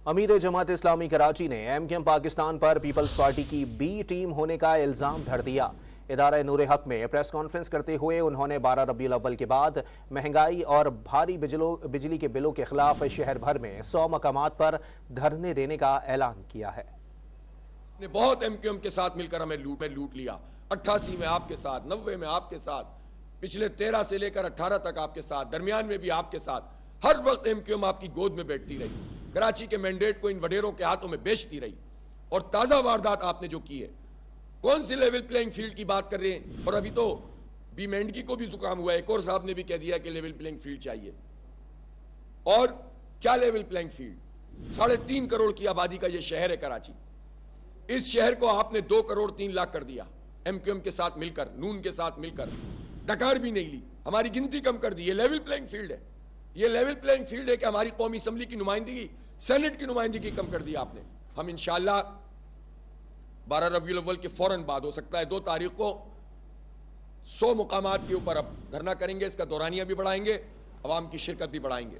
امیر جماعت اسلامی کراچی نے M Q M Pakistan پر Peoples party کی be team ہونے کا الزام دھر دیا۔ ادارہ نور حق میں پریس کانفرنس کرتے ہوئے انہوں نے 12 ربیع الاول کے بعد مہنگائی اور بھاری بجلی کے بلوں کے خلاف شہر بھر میں 100 مقامات پر دھرنے دینے کا اعلان کیا ہے۔ نے بہت ایم کیو ایم کے ساتھ مل کر ہمیں لوٹ لیا، 88 میں آپ کے ساتھ، 90 میں آپ کے ساتھ، پچھلے 13 سے لے کر 18 تک آپ کے ساتھ، درمیان میں بھی آپ کے ساتھ، ہر وقت ایم کیو ایم آپ کی گود میں بیٹھتی رہی، کراچی کے مینڈیٹ کو ان وڈیروں کے ہاتھوں میں بیچتی رہی، اور تازہ واردات آپ نے جو کی ہے، کون سی لیول پلینگ فیلڈ کی بات کر رہے ہیں؟ اور ابھی تو بی مینڈکی کو بھی زکام ہوا ہے، ایک اور صاحب نے بھی کہہ دیا کہ لیول پلینگ فیلڈ چاہیے۔ اور کیا لیول پلینگ فیلڈ؟ 3.5 کروڑ کی آبادی کا یہ شہر ہے کراچی، اس شہر کو آپ نے 2 کروڑ 3 لاکھ کر دیا، ایم کیو ایم کے ساتھ مل کر، نون کے ساتھ مل کر، ڈکار بھی نہیں لی، ہماری گنتی کم کر دی۔ یہ لیول پلینگ فیلڈ ہے، یہ لیول پلینگ فیلڈ ہے کہ ہماری قومی اسمبلی کی نمائندگی، سینٹ کی نمائندگی کم کر دی آپ نے۔ ہم انشاءاللہ 12 ربیع الاول کے فوراً بعد، ہو سکتا ہے 2 تاریخ کو، 100 مقامات کے اوپر اب دھرنا کریں گے، اس کا دورانیہ بھی بڑھائیں گے، عوام کی شرکت بھی بڑھائیں گے۔